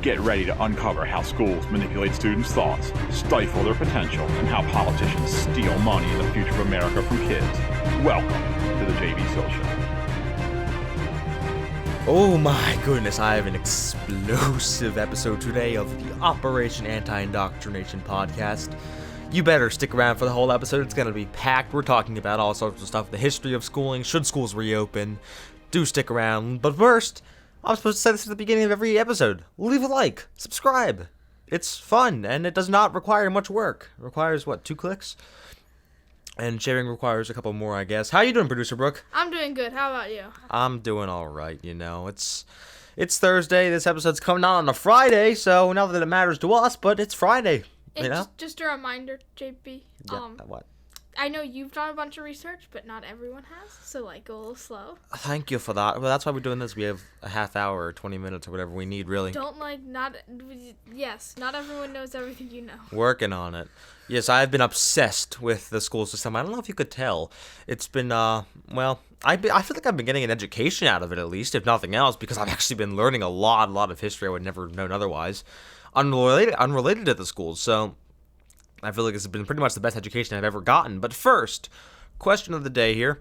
Get ready to uncover how schools manipulate students' thoughts, stifle their potential, and how politicians steal money in the future of America from kids. Welcome to the JV Sill Show. Oh my goodness, I have an explosive episode today of the Operation Anti-Indoctrination podcast. You better stick around for the whole episode. It's going to be packed. We're talking about all sorts of stuff, the history of schooling, should schools reopen. Do stick around. But first, I'm supposed to say this at the beginning of every episode. Leave a like, subscribe. It's fun, and it does not require much work. It requires, 2 clicks? And sharing requires a couple more, I guess. How you doing, Producer Brooke? I'm doing good. How about you? I'm doing all right, It's Thursday. This episode's coming out on a Friday, so not that it matters to us, but it's Friday. Just a reminder, JP. Yeah, what? I know you've done a bunch of research, but not everyone has, so go a little slow. Thank you for that. Well, that's why we're doing this. We have a half hour or 20 minutes or whatever we need, really. Not everyone knows everything you know. Working on it. Yes, I've been obsessed with the school system. I don't know if you could tell. It's been, I feel like I've been getting an education out of it, at least, if nothing else, because I've actually been learning a lot of history I would never have known otherwise, unrelated to the schools, so I feel like this has been pretty much the best education I've ever gotten. But first, question of the day here.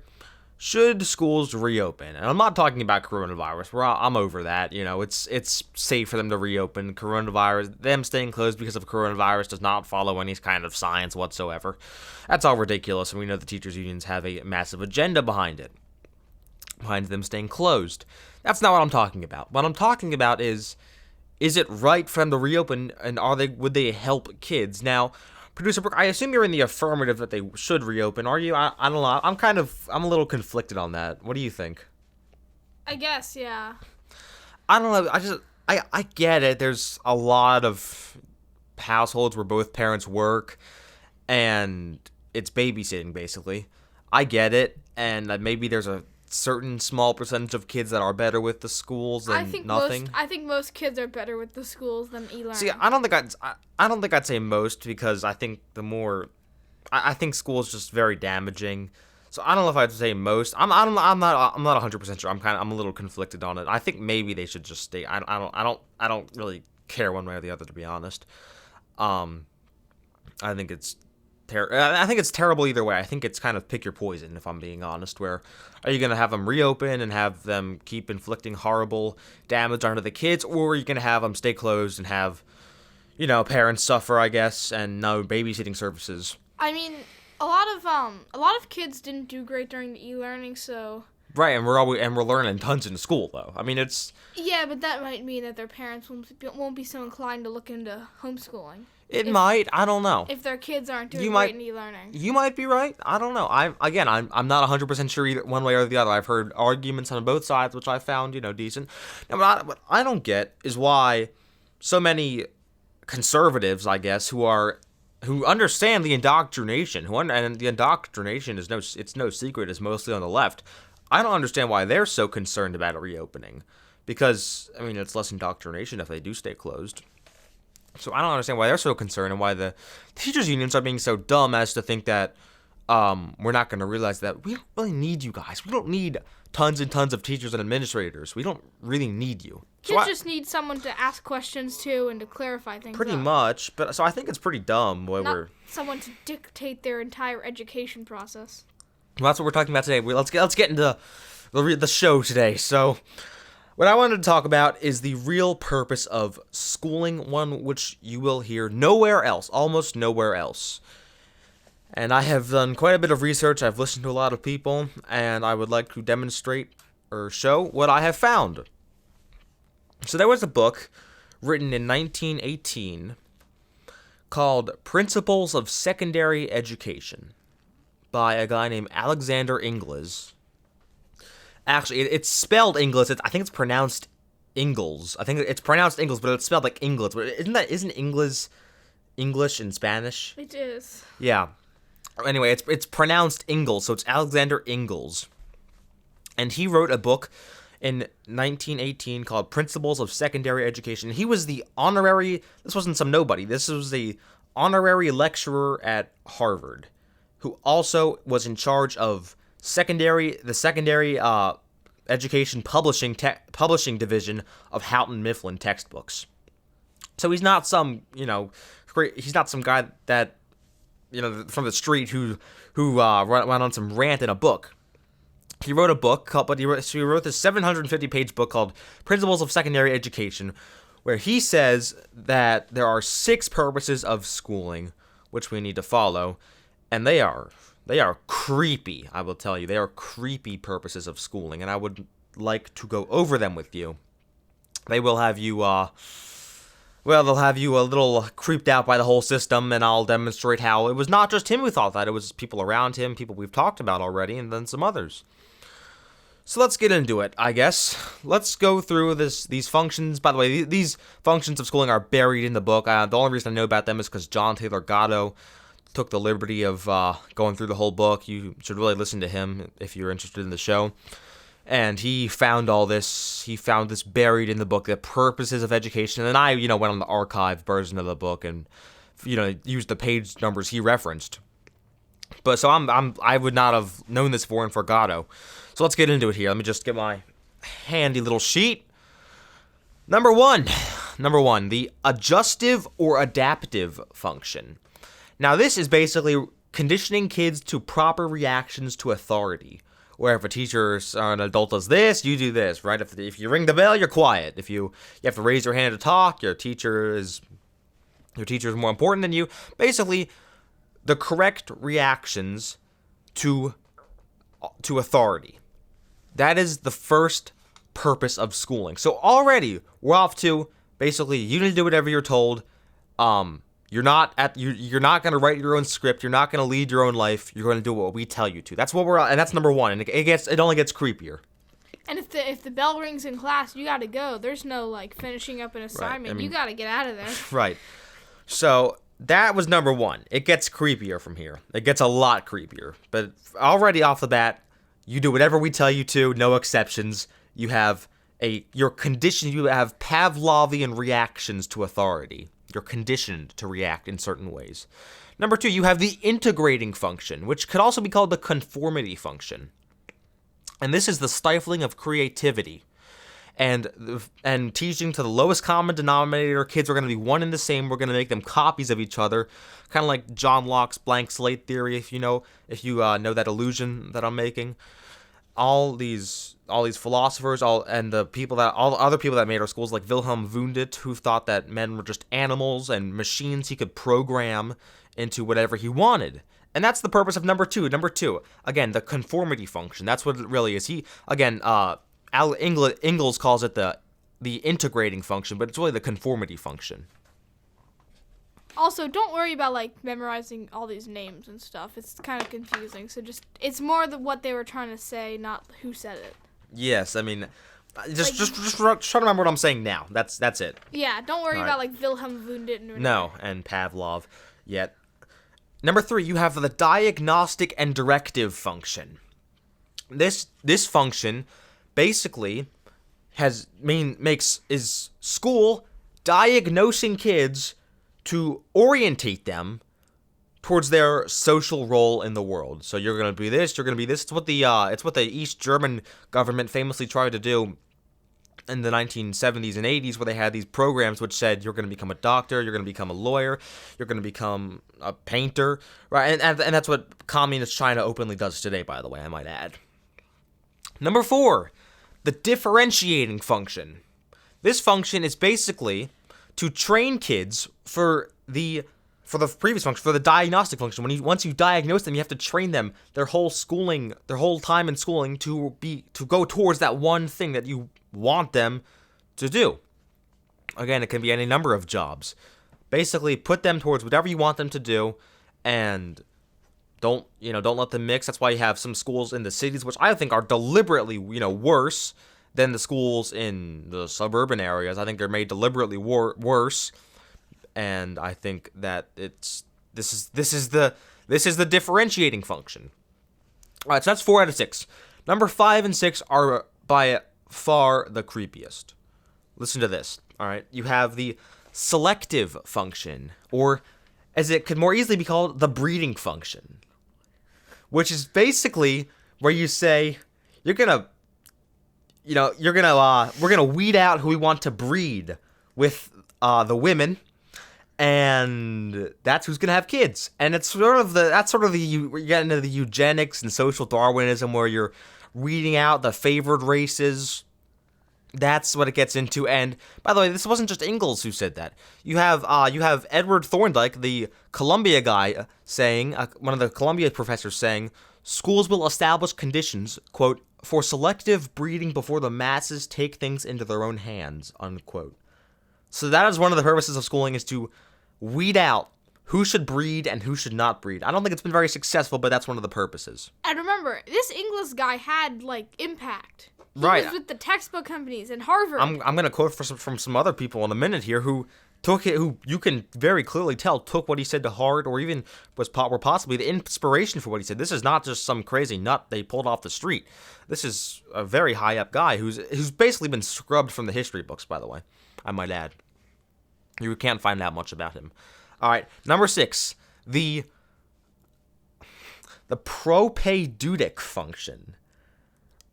Should schools reopen? And I'm not talking about coronavirus. I'm over that. It's safe for them to reopen. Coronavirus, them staying closed because of coronavirus does not follow any kind of science whatsoever. That's all ridiculous, and we know the teachers' unions have a massive agenda behind it. Behind them staying closed. That's not what I'm talking about. What I'm talking about is it right for them to reopen, and would they help kids? Now, Producer Brooke, I assume you're in the affirmative that they should reopen. Are you? I don't know. I'm a little conflicted on that. What do you think? I guess, yeah. I don't know. I get it. There's a lot of households where both parents work, and it's babysitting, basically. I get it, and maybe there's a certain small percentage of kids that are better with the schools than nothing. I think most kids are better with the schools than e-learning. See, I don't think I'd say most, because I think I think school is just very damaging. So I don't know if I'd say most. I'm not 100% sure. I'm a little conflicted on it. I think maybe they should just stay. I don't really care one way or the other, to be honest. I think it's terrible either way. I think it's kind of pick your poison, if I'm being honest, where are you going to have them reopen and have them keep inflicting horrible damage onto the kids, or are you going to have them stay closed and have, parents suffer, I guess, and no babysitting services? I mean, a lot of kids didn't do great during the e-learning, so... Right, and we're learning tons in school, though. I mean, it's... Yeah, but that might mean that their parents won't be so inclined to look into homeschooling. It might. I don't know. If their kids aren't doing great in e-learning. You might be right. I don't know. I'm not 100% sure either one way or the other. I've heard arguments on both sides, which I found, decent. Now, what I don't get is why so many conservatives, I guess, who understand the indoctrination, and the indoctrination is no secret, is mostly on the left. I don't understand why they're so concerned about it reopening, because it's less indoctrination if they do stay closed. So I don't understand why they're so concerned, and why the teachers' unions are being so dumb as to think that we're not going to realize that we don't really need you guys. We don't need tons and tons of teachers and administrators. We don't really need you. Kids just need someone to ask questions to and to clarify things. Pretty much, but so I think it's pretty dumb. Not someone to dictate their entire education process. Well, that's what we're talking about today. Let's get into the show today. So, what I wanted to talk about is the real purpose of schooling, one which you will hear nowhere else, almost nowhere else. And I have done quite a bit of research. I've listened to a lot of people, and I would like to demonstrate or show what I have found. So there was a book written in 1918 called Principles of Secondary Education by a guy named Alexander Inglis. Actually, it's spelled Inglis. I think it's pronounced Ingles. I think it's pronounced Ingles, but it's spelled like Inglis. But isn't Inglis English in Spanish? It is. Yeah. Anyway, it's pronounced Ingles, so it's Alexander Ingles. And he wrote a book in 1918 called Principles of Secondary Education. He was the honorary, this wasn't some nobody, this was the honorary lecturer at Harvard, who also was in charge of the secondary education publishing division of Houghton Mifflin textbooks. So he's not some, he's not some guy that, from the street who went on some rant in a book. He wrote a book, he wrote this 750-page book called Principles of Secondary Education, where he says that there are 6 purposes of schooling which we need to follow, and they are creepy, I will tell you. They are creepy purposes of schooling, and I would like to go over them with you. They will have you, they'll have you a little creeped out by the whole system, and I'll demonstrate how it was not just him who thought that. It was people around him, people we've talked about already, and then some others. So let's get into it, I guess. Let's go through these functions. By the way, these functions of schooling are buried in the book. The only reason I know about them is because John Taylor Gatto took the liberty of going through the whole book. You should really listen to him if you're interested in the show. And he found all this. He found this buried in the book, the purposes of education. And I, went on the archived version of the book and, used the page numbers he referenced. But so I would not have known this for and for Gatto. So let's get into it here. Let me just get my handy little sheet. Number one, the adjustive or adaptive function. Now this is basically conditioning kids to proper reactions to authority. Where if a teacher or an adult does this, you do this, right? If you ring the bell, you're quiet. If you have to raise your hand to talk, your teacher is more important than you. Basically, the correct reactions to authority. That is the first purpose of schooling. So already we're off to basically you need to do whatever you're told. You're not going to write your own script. You're not going to lead your own life. You're going to do what we tell you to. That's what and that's number one. And it only gets creepier. And if the bell rings in class, you got to go. There's no finishing up an assignment. Right. You got to get out of there. Right. So that was number one. It gets creepier from here. It gets a lot creepier. But already off the bat, you do whatever we tell you to, no exceptions. You're conditioned, you have Pavlovian reactions to authority. You're conditioned to react in certain ways. Number two, you have the integrating function, which could also be called the conformity function. And this is the stifling of creativity. And teaching to the lowest common denominator. Kids are going to be one and the same. We're going to make them copies of each other, kind of like John Locke's blank slate theory. If you know that illusion that I'm making, all these philosophers, all the other people that made our schools, like Wilhelm Wundt, who thought that men were just animals and machines he could program into whatever he wanted. And that's the purpose of number two. Number two, again, the conformity function. That's what it really is. Ingalls calls it the integrating function, but it's really the conformity function. Also, don't worry about memorizing all these names and stuff. It's kind of confusing. So it's more what they were trying to say, not who said it. Yes, I mean, just try to remember what I'm saying now. That's it. Yeah, don't worry about Wilhelm Wundt. No, and Pavlov yet. Number three, you have the diagnostic and directive function. This function basically is school diagnosing kids to orientate them towards their social role in the world. So you're going to be this, you're going to be this. It's what the East German government famously tried to do in the 1970s and 80s, where they had these programs which said you're going to become a doctor, you're going to become a lawyer, you're going to become a painter, right? And that's what communist China openly does today, by the way, I might add. Number four, the differentiating function. This function is basically to train kids for the previous function, for the diagnostic function. Once you diagnose them, you have to train them their whole time in schooling to go towards that one thing that you want them to do. Again, it can be any number of jobs. Basically, put them towards whatever you want them to do, and don't let them mix. That's why you have some schools in the cities, which I think are deliberately, worse than the schools in the suburban areas. I think they're made deliberately worse, and I think that this is the differentiating function. All right, so that's 4 out of 6. Number 5 and 6 are by far the creepiest. Listen to this. All right, you have the selective function, or as it could more easily be called, the breeding function, which is basically where you say we're gonna weed out who we want to breed with the women, and that's who's gonna have kids. And it's sort of you get into the eugenics and social Darwinism, where you're weeding out the favored races. That's what it gets into. And by the way, this wasn't just Ingalls who said that. You have Edward Thorndike, the Columbia guy, saying, one of the Columbia professors saying, schools will establish conditions, quote, for selective breeding before the masses take things into their own hands, unquote. So that is one of the purposes of schooling, is to weed out who should breed and who should not breed. I don't think it's been very successful, but that's one of the purposes. And remember, this English guy had, like, impact. He Right. was with the textbook companies and Harvard. I'm going to quote from some other people in a minute here who took it, who you can very clearly tell took what he said to heart, or even were possibly the inspiration for what he said. This is not just some crazy nut they pulled off the street. This is a very high up guy who's basically been scrubbed from the history books, by the way, I might add. You can't find out much about him. All right, number 6, the propedeutic function.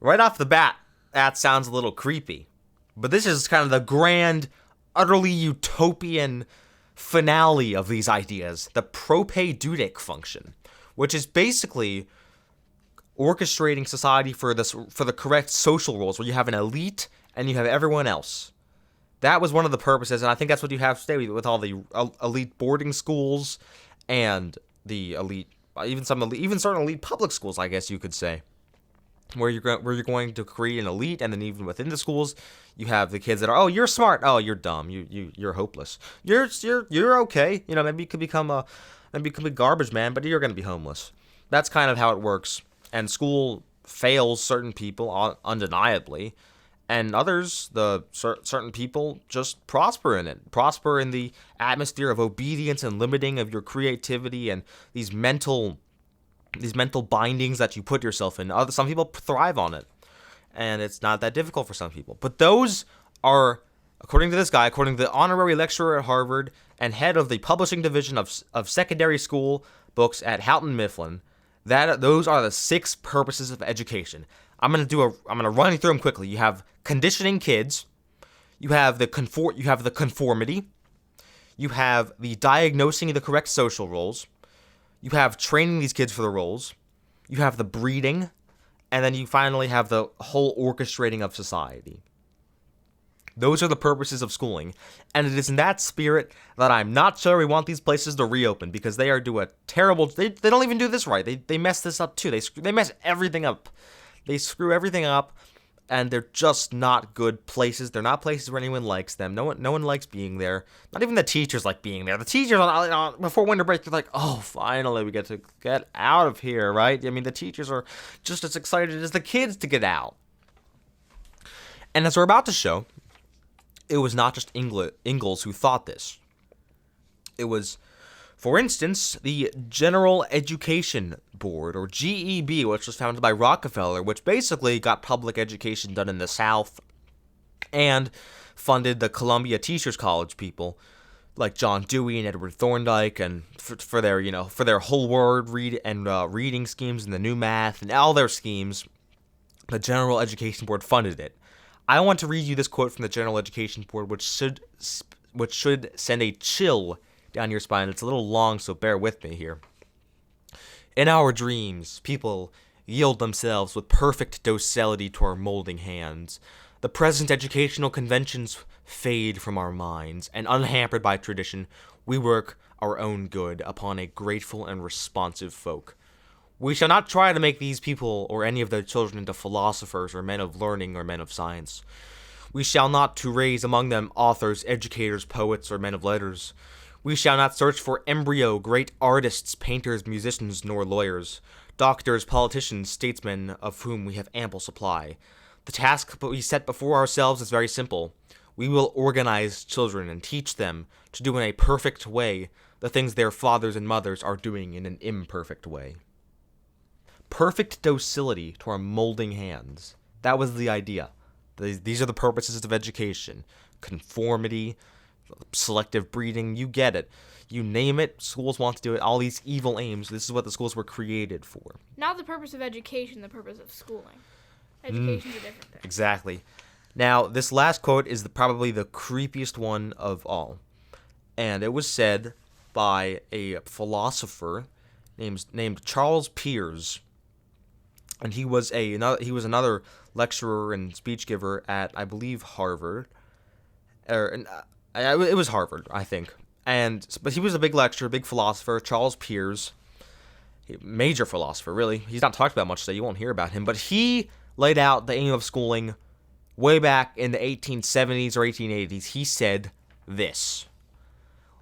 Right off the bat, that sounds a little creepy, but this is kind of the grand, utterly utopian finale of these ideas, the propedeutic function, which is basically orchestrating society for the correct social roles, where you have an elite and you have everyone else. That was one of the purposes, and I think that's what you have today with all the elite boarding schools and the elite, even certain elite public schools, I guess you could say, where you're going to create an elite, and then even within the schools, you have the kids that are, oh, you're smart, oh, you're dumb, you're hopeless, you're okay, maybe you could become a garbage man, but you're going to be homeless. That's kind of how it works, and school fails certain people undeniably. And others, certain people, just prosper in it. Prosper in the atmosphere of obedience and limiting of your creativity and these mental bindings that you put yourself in. Some people thrive on it, and it's not that difficult for some people. But those are, according to this guy, according to the honorary lecturer at Harvard and head of the publishing division of secondary school books at Houghton Mifflin, those are the 6 purposes of education. I'm gonna run you through them quickly. You have conditioning kids, you have the conformity, you have the diagnosing the correct social roles, you have training these kids for the roles, you have the breeding, and then you finally have the whole orchestrating of society. Those are the purposes of schooling, and it is in that spirit that I'm not sure we want these places to reopen, because they are doing a terrible. They don't even do this right. They mess this up too. They mess everything up. They screw everything up, and they're just not good places. They're not places where anyone likes them. No one likes being there. Not even the teachers like being there. The teachers, before winter break, they're like, oh, finally we get to get out of here, right? I mean, the teachers are just as excited as the kids to get out. And as we're about to show, it was not just Ingalls who thought this. It was, for instance, the General Education Board, or GEB, which was founded by Rockefeller, which basically got public education done in the South and funded the Columbia Teachers College people like John Dewey and Edward Thorndike, and for their whole word reading schemes and the new math and all their schemes. The General Education Board funded it. I want to read you this quote from the General Education Board, which should send a chill down your spine. It's a little long, so bear with me here. In our dreams, people yield themselves with perfect docility to our molding hands. The present educational conventions fade from our minds, and unhampered by tradition, we work our own good upon a grateful and responsive folk. We shall not try to make these people or any of their children into philosophers or men of learning or men of science. We shall not to raise among them authors, educators, poets, or men of letters. We shall not search for embryo great artists, painters, musicians, nor lawyers, doctors, politicians, statesmen, of whom we have ample supply. The task we set before ourselves is very simple. We will organize children and teach them to do in a perfect way the things their fathers and mothers are doing in an imperfect way. Perfect docility to our molding hands. That was the idea. These are the purposes of education. Conformity, selective breeding, you get it. You name it, schools want to do it. All these evil aims, this is what the schools were created for. Not the purpose of education, the purpose of schooling. Education's a different thing. Exactly. Now, this last quote is probably the creepiest one of all. And it was said by a philosopher named Charles Peirce. And he was another lecturer and speech giver at, I believe, Harvard. It was Harvard, I think. But he was a big lecturer, big philosopher, Charles Peirce. Major philosopher, really. He's not talked about much today. You won't hear about him. But he laid out the aim of schooling way back in the 1870s or 1880s. He said this: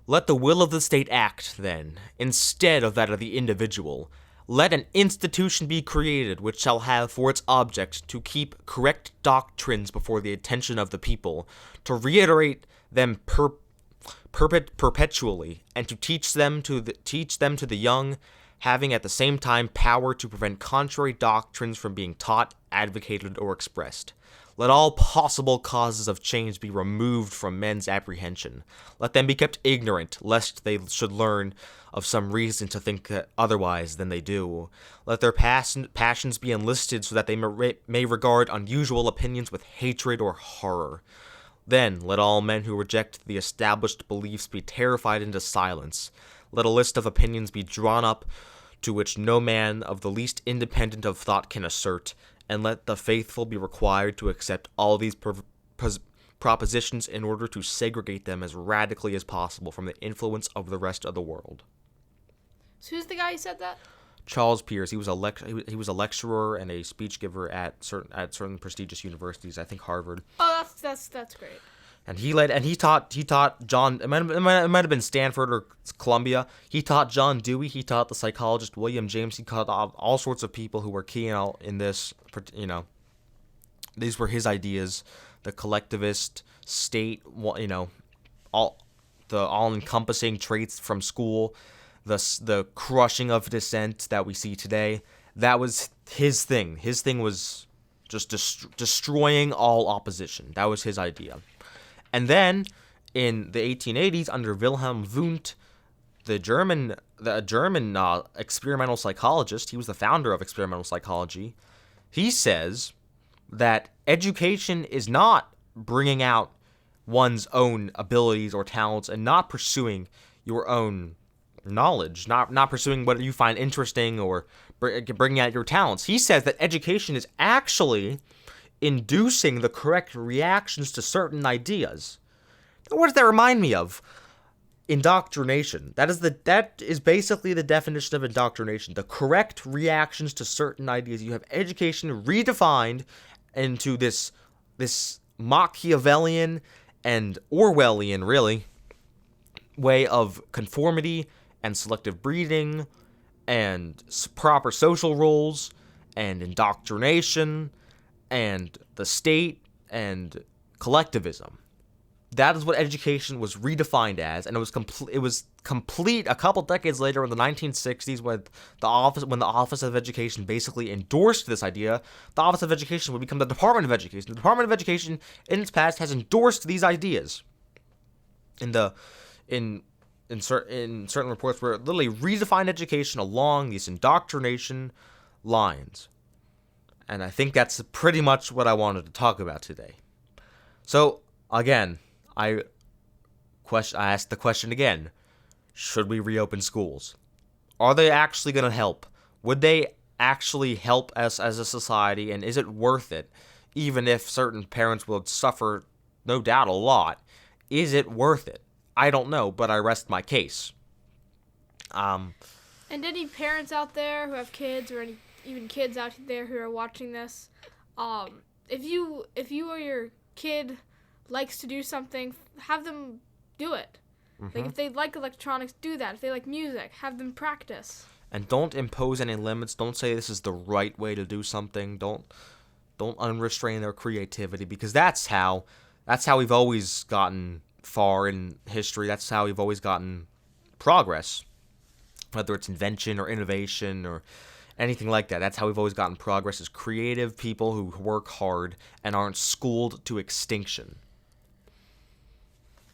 "Let the will of the state act, then, instead of that of the individual. Let an institution be created which shall have for its object to keep correct doctrines before the attention of the people, to reiterate them perpetually, and to teach them to the young, having at the same time power to prevent contrary doctrines from being taught, advocated, or expressed. Let all possible causes of change be removed from men's apprehension. Let them be kept ignorant, lest they should learn of some reason to think otherwise than they do. Let their passions be enlisted so that they may regard unusual opinions with hatred or horror. Then let all men who reject the established beliefs be terrified into silence. Let a list of opinions be drawn up to which no man of the least independent of thought can assert, and let the faithful be required to accept all these propositions in order to segregate them as radically as possible from the influence of the rest of the world." So who's the guy who said that? Charles Peirce. He was a lecturer and a speech giver at certain prestigious universities. I think Harvard. Oh, that's great. And he taught John. It might have been Stanford or Columbia. He taught John Dewey. He taught the psychologist William James. He taught all sorts of people who were key in this. These were his ideas. The collectivist state. All-encompassing traits from school. The crushing of dissent that we see today. That was his thing. His thing was just destroying all opposition. That was his idea. And then, in the 1880s, under Wilhelm Wundt, the German experimental psychologist, he was the founder of experimental psychology, he says that education is not bringing out one's own abilities or talents and not pursuing your own knowledge, not pursuing what you find interesting or bringing out your talents. He says that education is actually inducing the correct reactions to certain ideas. Now, what does that remind me of? Indoctrination. That is basically the definition of indoctrination. The correct reactions to certain ideas. You have education redefined into this Machiavellian and Orwellian, really, way of conformity and selective breeding and proper social roles and indoctrination and the state and collectivism. That is what education was redefined as, and it was complete a couple decades later in the 1960s when the Office of Education basically endorsed this idea. The Office of Education would become the Department of Education. The Department of Education in its past has endorsed these ideas. In certain reports where it literally redefined education along these indoctrination lines. And I think that's pretty much what I wanted to talk about today. So, again, I asked the question again. Should we reopen schools? Are they actually going to help? Would they actually help us as a society? And is it worth it? Even if certain parents will suffer, no doubt, a lot. Is it worth it? I don't know, but I rest my case. And any parents out there who have kids, or even kids out there who are watching this, if you or your kid likes to do something, have them do it. Mm-hmm. Like if they like electronics, do that. If they like music, have them practice. And don't impose any limits. Don't say this is the right way to do something. Don't unrestrain their creativity, because that's how we've always gotten far in history. That's how we've always gotten progress, whether it's invention or innovation or anything like that. That's how we've always gotten progress, as creative people who work hard and aren't schooled to extinction.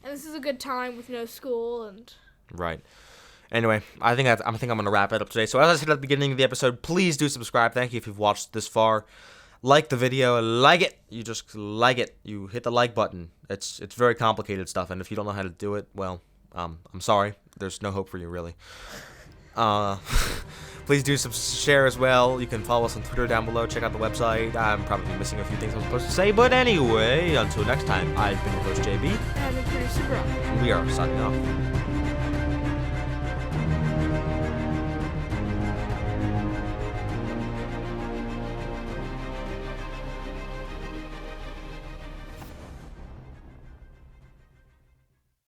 And this is a good time with no school and... Right. Anyway, I think I'm going to wrap it up today. So as I said at the beginning of the episode, please do subscribe. Thank you if you've watched this far. like the video, like it. You just like it. You hit the like button. It's very complicated stuff, and if you don't know how to do it, well, I'm sorry. There's no hope for you, really. Please do share as well. You can follow us on Twitter down below. Check out the website. I'm probably missing a few things I'm supposed to say, but anyway, until next time, I've been your host, JB. And the producer, Bro. We are signing off.